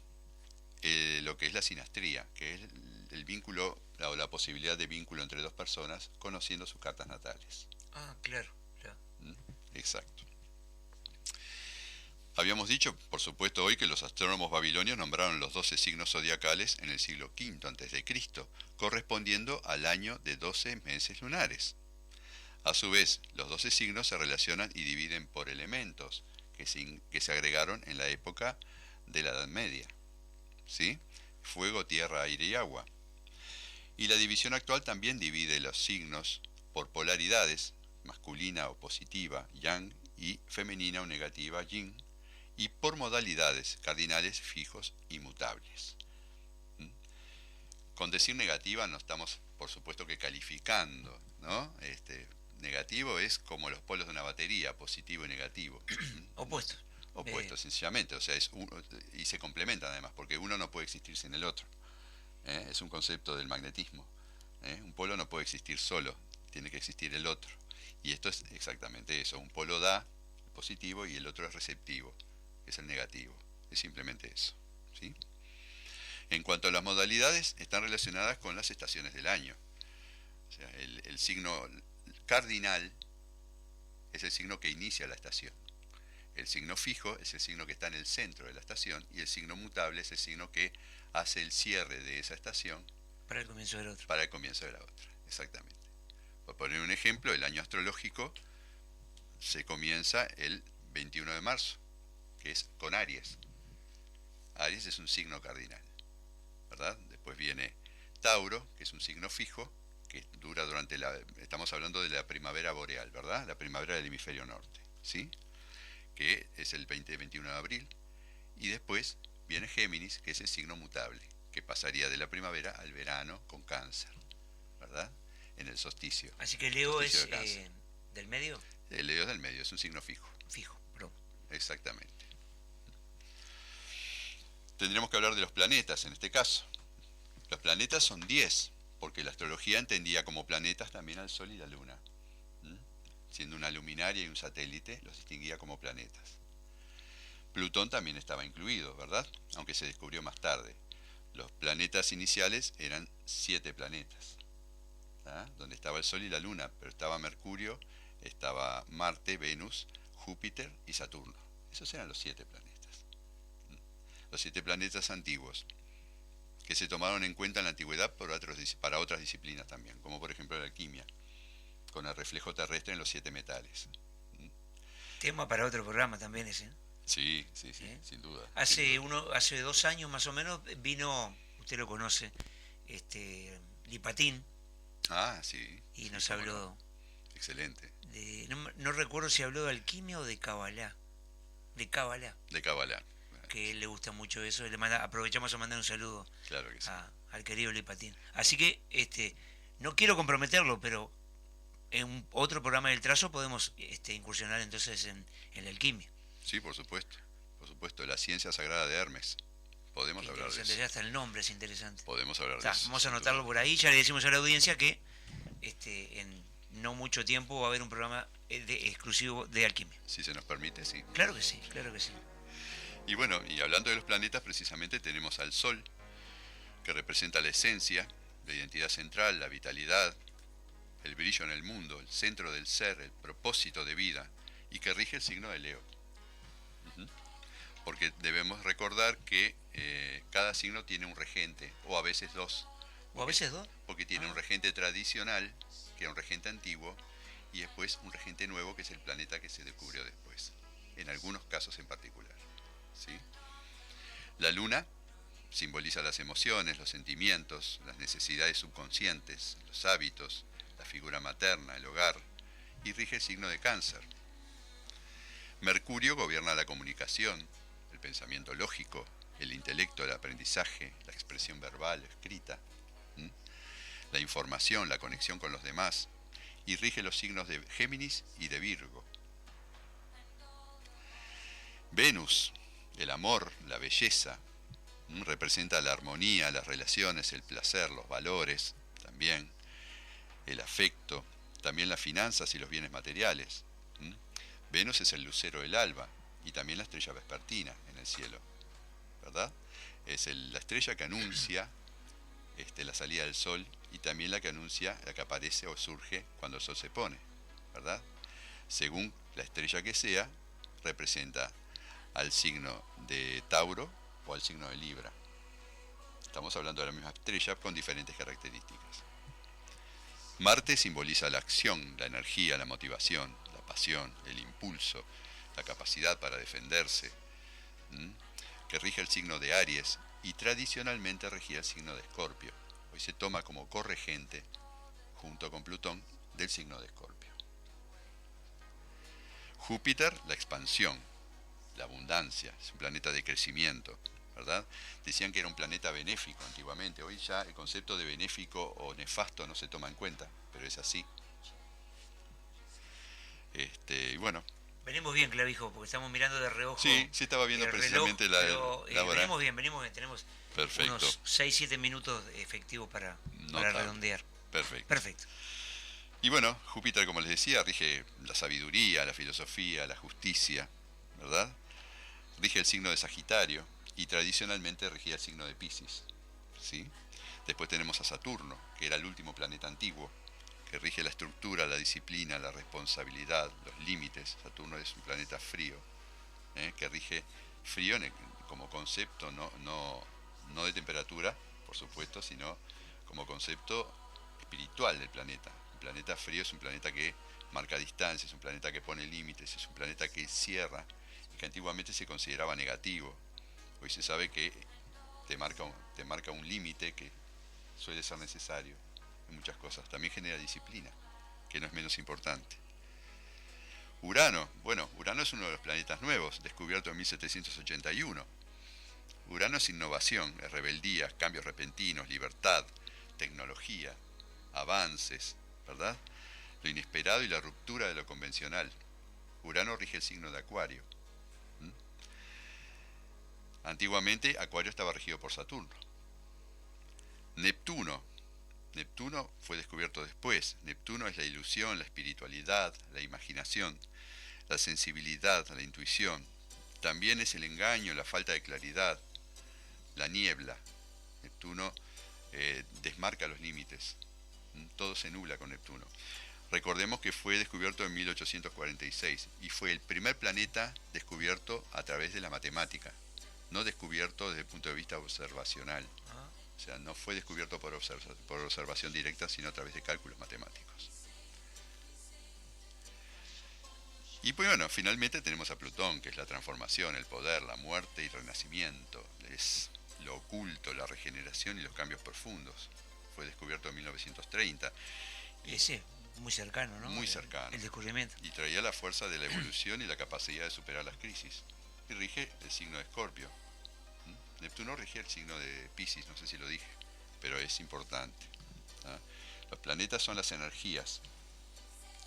lo que es la sinastría, que es el vínculo o la posibilidad de vínculo entre dos personas conociendo sus cartas natales. Ah, claro. Exacto. Habíamos dicho, por supuesto, hoy que los astrónomos babilonios nombraron los 12 signos zodiacales en el siglo V a.C., correspondiendo al año de 12 meses lunares. A su vez, los 12 signos se relacionan y dividen por elementos que se agregaron en la época de la Edad Media, ¿sí? Fuego, tierra, aire y agua. Y la división actual también divide los signos por polaridades, masculina o positiva, yang, y femenina o negativa, yin, y por modalidades, cardinales, fijos y mutables. Con decir negativa no estamos, por supuesto, que calificando, ¿no? Negativo es como los polos de una batería, positivo y negativo. Opuestos. Opuestos, sencillamente, o sea, y se complementan además, porque uno no puede existir sin el otro. Es un concepto del magnetismo. Un polo no puede existir solo, tiene que existir el otro. Y esto es exactamente eso, un polo da el positivo y el otro es receptivo, que es el negativo. Es simplemente eso, ¿sí? En cuanto a las modalidades, están relacionadas con las estaciones del año. O sea, el signo cardinal es el signo que inicia la estación. El signo fijo es el signo que está en el centro de la estación y el signo mutable es el signo que hace el cierre de esa estación para el comienzo de la otra. Para el comienzo de la otra, exactamente. Por poner un ejemplo, el año astrológico se comienza el 21 de marzo, que es con Aries. Aries es un signo cardinal, ¿verdad? Después viene Tauro, que es un signo fijo, que dura estamos hablando de la primavera boreal, ¿verdad? La primavera del hemisferio norte, ¿sí? Que es el 20-21 de abril. Y después viene Géminis, que es el signo mutable, que pasaría de la primavera al verano con Cáncer, ¿verdad? En el solsticio. Así que Leo es del medio. El Leo es del medio, es un signo fijo. Fijo, perdón. Exactamente. Tendremos que hablar de los planetas en este caso. Los planetas son 10, porque la astrología entendía como planetas también al Sol y la Luna. Siendo una luminaria y un satélite, los distinguía como planetas. Plutón también estaba incluido, ¿verdad? Aunque se descubrió más tarde. Los planetas iniciales eran 7 planetas, donde estaba el Sol y la Luna, pero estaba Mercurio, estaba Marte, Venus, Júpiter y Saturno. Esos eran los 7 planetas. Los 7 planetas antiguos, que se tomaron en cuenta en la antigüedad para otras disciplinas también, como por ejemplo la alquimia, con el reflejo terrestre en los 7 metales. Tema para otro programa también ese. Sí, sin duda. Hace 2 años más o menos vino, usted lo conoce, Lipatín. Ah, sí. Y nos habló. Excelente. No recuerdo si habló de alquimia o de Kabbalah. De Kabbalah. De Kabbalah. Que a él le gusta mucho eso. Aprovechamos a mandar un saludo, claro que sí, al querido Lipatín. Así que no quiero comprometerlo, pero en otro programa del trazo podemos incursionar entonces en la alquimia. Sí, por supuesto, la ciencia sagrada de Hermes. Podemos hablar de eso. Ya hasta el nombre es interesante. Podemos hablar de eso. Vamos a anotarlo por ahí. Ya le decimos a la audiencia que en no mucho tiempo va a haber un programa exclusivo de alquimia. Si se nos permite, sí. Claro que sí, claro que sí. Y bueno, y hablando de los planetas, precisamente tenemos al Sol, que representa la esencia, la identidad central, la vitalidad, el brillo en el mundo, el centro del ser, el propósito de vida, y que rige el signo de Leo. Porque debemos recordar que cada signo tiene un regente, o a veces dos. ¿O a veces dos? Porque tiene un regente tradicional, que es un regente antiguo, y después un regente nuevo, que es el planeta que se descubrió después, en algunos casos en particular. ¿Sí? La luna simboliza las emociones, los sentimientos, las necesidades subconscientes, los hábitos, la figura materna, el hogar, y rige el signo de Cáncer. Mercurio gobierna la comunicación, el pensamiento lógico, el intelecto, el aprendizaje, la expresión verbal, escrita, la información, la conexión con los demás, y rige los signos de Géminis y de Virgo. Venus, el amor, la belleza, representa la armonía, las relaciones, el placer, los valores, también el afecto, también las finanzas y los bienes materiales. Venus es el lucero del alba y también la estrella vespertina en el cielo, ¿verdad? Es la estrella que anuncia la salida del sol y también la que anuncia, la que aparece o surge cuando el sol se pone, ¿verdad? Según la estrella que sea, representa al signo de Tauro o al signo de Libra. Estamos hablando de la misma estrella con diferentes características. Marte simboliza la acción, la energía, la motivación, la pasión, el impulso, la capacidad para defenderse, que rige el signo de Aries y tradicionalmente regía el signo de Escorpio. Hoy se toma como corregente, junto con Plutón, del signo de Escorpio. Júpiter, la expansión, la abundancia, es un planeta de crecimiento, ¿verdad? Decían que era un planeta benéfico antiguamente, hoy ya el concepto de benéfico o nefasto no se toma en cuenta, pero es así. Y bueno. Venimos bien, Clavijo, porque estamos mirando de reojo. Sí, sí estaba viendo precisamente reloj, la hora. Venimos bien, tenemos perfecto. Unos 6-7 minutos efectivos para redondear. Perfecto. Y bueno, Júpiter, como les decía, rige la sabiduría, la filosofía, la justicia, ¿verdad? Rige el signo de Sagitario y tradicionalmente regía el signo de Piscis, ¿sí? Después tenemos a Saturno, que era el último planeta antiguo, que rige la estructura, la disciplina, la responsabilidad, los límites. Saturno es un planeta frío, que rige frío como concepto, no de temperatura, por supuesto, sino como concepto espiritual del planeta. Un planeta frío es un planeta que marca distancias, es un planeta que pone límites, es un planeta que cierra, que antiguamente se consideraba negativo. Hoy se sabe que te marca un límite que suele ser necesario en muchas cosas. También genera disciplina, que no es menos importante. Urano es uno de los planetas nuevos, descubierto en 1781. Urano es innovación, es rebeldía, cambios repentinos, libertad, tecnología, avances, ¿verdad? Lo inesperado y la ruptura de lo convencional. Urano rige el signo de Acuario. Antiguamente Acuario estaba regido por Saturno. Neptuno fue descubierto después. Neptuno es la ilusión, la espiritualidad, la imaginación, la sensibilidad, la intuición. También es el engaño, la falta de claridad, la niebla. Neptuno desmarca los límites. Todo se nubla con Neptuno. Recordemos que fue descubierto en 1846 y fue el primer planeta descubierto a través de la matemática, no descubierto desde el punto de vista observacional. O sea, no fue descubierto por observación directa, sino a través de cálculos matemáticos. Y pues bueno, finalmente tenemos a Plutón, que es la transformación, el poder, la muerte y renacimiento. Es lo oculto, la regeneración y los cambios profundos. Fue descubierto en 1930. Ese, muy cercano, ¿no? Muy cercano. El descubrimiento. Y traía la fuerza de la evolución y la capacidad de superar las crisis. Y rige el signo de Escorpio. Neptuno regía el signo de Piscis, no sé si lo dije. pero es importante. ¿Ah? Los planetas son las energías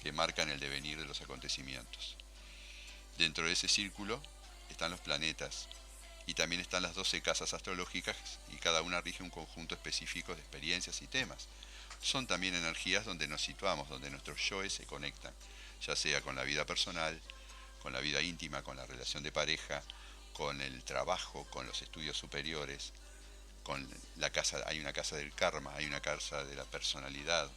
que marcan el devenir de los acontecimientos. Dentro de ese círculo están los planetas y también están las 12 casas astrológicas y cada una rige un conjunto específico de experiencias y temas. Son también energías donde nos situamos, donde nuestros yoes se conectan, ya sea con la vida personal, con la vida íntima, con la relación de pareja, con el trabajo, con los estudios superiores, con la casa. Hay una casa del karma, hay una casa de la personalidad,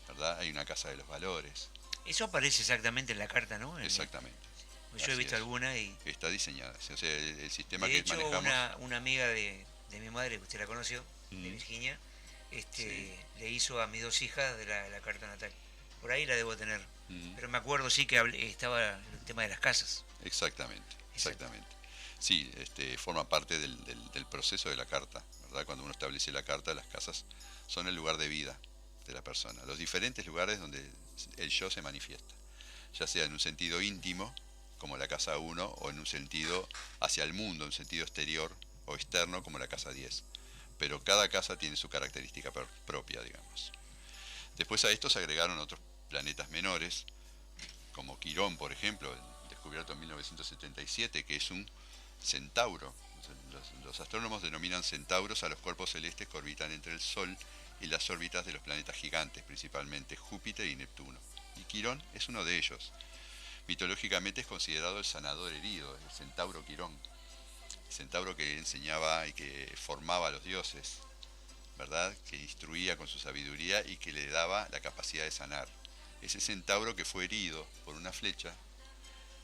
¿verdad? Hay una casa de los valores. Eso aparece exactamente en la carta, ¿no? Exactamente. Yo he visto alguna y... Está diseñada, o sea, el sistema de que hecho, manejamos... una amiga de mi madre, que usted la conoció, de Virginia, le hizo a mis 2 hijas de la carta natal. Por ahí la debo tener. Pero me acuerdo sí que estaba el tema de las casas. Exactamente. Sí, forma parte del proceso de la carta, ¿verdad? Cuando uno establece la carta, las casas son el lugar de vida de la persona, los diferentes lugares donde el yo se manifiesta, ya sea en un sentido íntimo, como la casa 1, o en un sentido hacia el mundo, en un sentido exterior o externo, como la casa 10. Pero cada casa tiene su característica propia, digamos. Después a esto se agregaron otros planetas menores, como Quirón, por ejemplo, descubierto en 1977, que es un centauro. Los astrónomos denominan centauros a los cuerpos celestes que orbitan entre el Sol y las órbitas de los planetas gigantes, principalmente Júpiter y Neptuno. Y Quirón es uno de ellos. Mitológicamente es considerado el sanador herido, el centauro Quirón. El centauro que enseñaba y que formaba a los dioses, ¿verdad? Que instruía con su sabiduría y que le daba la capacidad de sanar. Ese centauro que fue herido por una flecha,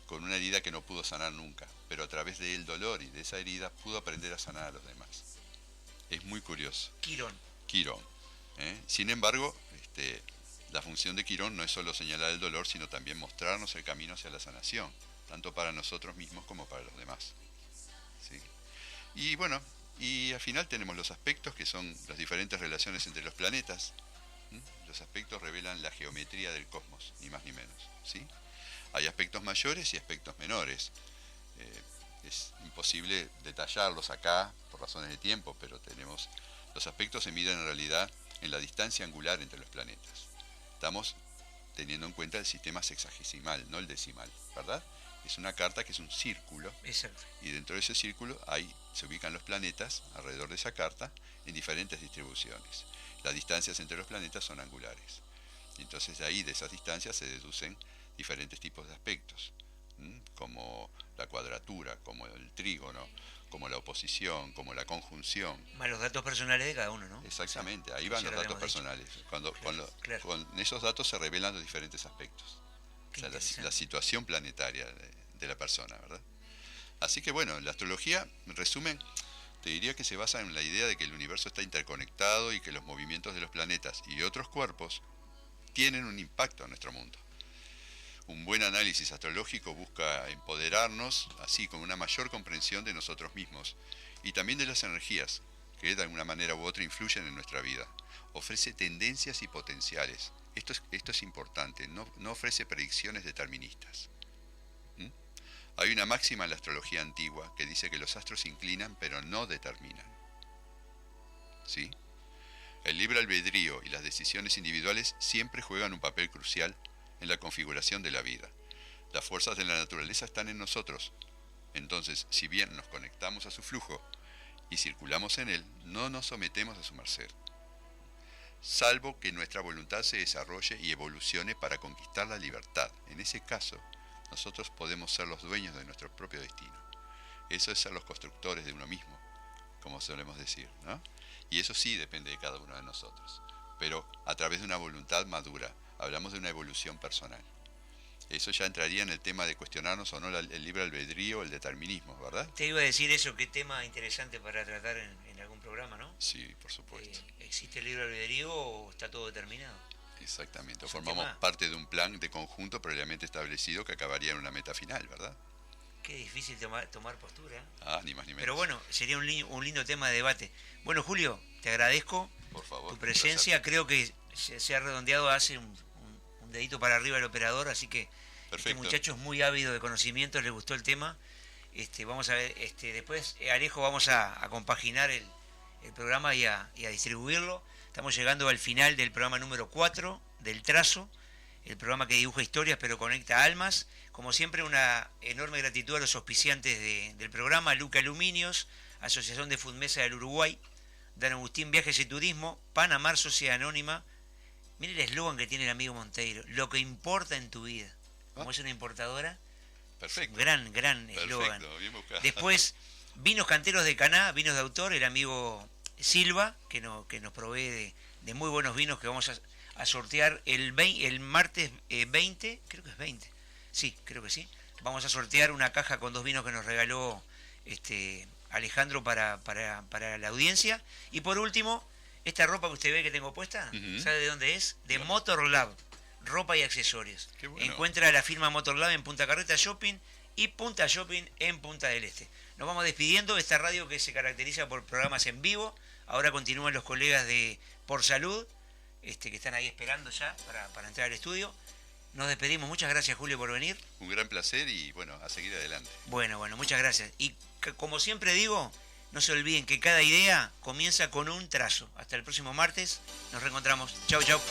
con una herida que no pudo sanar nunca, pero a través del dolor y de esa herida pudo aprender a sanar a los demás. Es muy curioso. Quirón. Sin embargo, la función de Quirón no es solo señalar el dolor, sino también mostrarnos el camino hacia la sanación, tanto para nosotros mismos como para los demás. ¿Sí? Y bueno, y al final tenemos los aspectos, que son las diferentes relaciones entre los planetas. Los aspectos revelan la geometría del cosmos, ni más ni menos. ¿Sí? Hay aspectos mayores y aspectos menores. Es imposible detallarlos acá por razones de tiempo, pero los aspectos se miden en realidad en la distancia angular entre los planetas. Estamos teniendo en cuenta el sistema sexagesimal, no el decimal, ¿verdad? Es una carta que es un círculo. Exacto. Y dentro de ese círculo se ubican los planetas alrededor de esa carta en diferentes distribuciones. Las distancias entre los planetas son angulares. Entonces de ahí, de esas distancias, se deducen diferentes tipos de aspectos, como la cuadratura, como el trígono, como la oposición, como la conjunción. Más los datos personales de cada uno, ¿no? Exactamente, ahí van los datos personales. Con esos datos se revelan los diferentes aspectos. O sea, la situación planetaria de la persona, ¿verdad? Así que bueno, la astrología, en resumen, te diría que se basa en la idea de que el universo está interconectado y que los movimientos de los planetas y otros cuerpos tienen un impacto en nuestro mundo. Un buen análisis astrológico busca empoderarnos, así como una mayor comprensión de nosotros mismos y también de las energías que de alguna manera u otra influyen en nuestra vida. Ofrece tendencias y potenciales. Esto es importante, no ofrece predicciones deterministas. Hay una máxima en la astrología antigua que dice que los astros inclinan pero no determinan. ¿Sí? El libre albedrío y las decisiones individuales siempre juegan un papel crucial en la configuración de la vida. Las fuerzas de la naturaleza están en nosotros. Entonces, si bien nos conectamos a su flujo y circulamos en él, no nos sometemos a su merced, salvo que nuestra voluntad se desarrolle y evolucione para conquistar la libertad. En ese caso, nosotros podemos ser los dueños de nuestro propio destino. Eso es ser los constructores de uno mismo, como solemos decir, ¿no? Y eso sí depende de cada uno de nosotros, pero a través de una voluntad madura. Hablamos de una evolución personal. Eso ya entraría en el tema de cuestionarnos o no el libre albedrío o el determinismo, ¿verdad? Te iba a decir eso, qué tema interesante para tratar en algún programa, ¿no? Sí, por supuesto. ¿Existe el libre albedrío o está todo determinado? Exactamente, formamos parte de un plan de conjunto previamente establecido que acabaría en una meta final, ¿verdad? Qué difícil tomar postura. Ni más ni menos. Pero bueno, sería un lindo tema de debate. Bueno, Julio, te agradezco por favor, tu presencia. Creo que se ha redondeado hace un dedito para arriba el operador, así que este muchacho es muy ávido de conocimientos, le gustó el tema. Vamos a ver, después Alejo vamos a compaginar el programa y a distribuirlo. Estamos llegando al final del programa número 4 del Trazo, el programa que dibuja historias pero conecta almas. Como siempre, una enorme gratitud a los auspiciantes del programa: Luca Aluminios, Asociación de Fundmesa del Uruguay, Dan Agustín Viajes y Turismo, Panamar Sociedad Anónima. Mire el eslogan que tiene el amigo Monteiro: lo que importa en tu vida. Como es una importadora, Perfecto. gran eslogan. Bien buscado. Después, Vinos Canteros de Caná, vinos de autor, el amigo Silva, que nos provee de muy buenos vinos que vamos a sortear el martes 20, creo que es 20, sí, creo que sí. Vamos a sortear una caja con 2 vinos que nos regaló Alejandro para la audiencia. Y por último, esta ropa que usted ve que tengo puesta, ¿sabe de dónde es? De Motor Lab, ropa y accesorios. Qué bueno. Encuentra la firma Motor Lab en Punta Carreta Shopping y Punta Shopping en Punta del Este. Nos vamos despidiendo de esta radio que se caracteriza por programas en vivo. Ahora continúan los colegas de Por Salud, que están ahí esperando ya para entrar al estudio. Nos despedimos. Muchas gracias, Julio, por venir. Un gran placer y bueno, a seguir adelante. Bueno, muchas gracias. Y como siempre digo, no se olviden que cada idea comienza con un trazo. Hasta el próximo martes. Nos reencontramos. Chau, chau.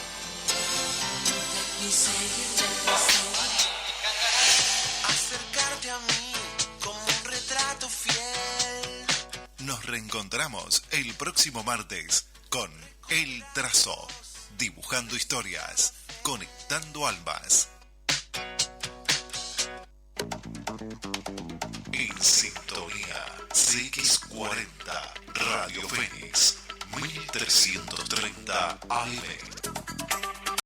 Acercarte a mí como un retrato fiel. Nos reencontramos el próximo martes con El Trazo, dibujando historias, conectando almas. En sintonía CX40 Radio Fénix 1330 AM.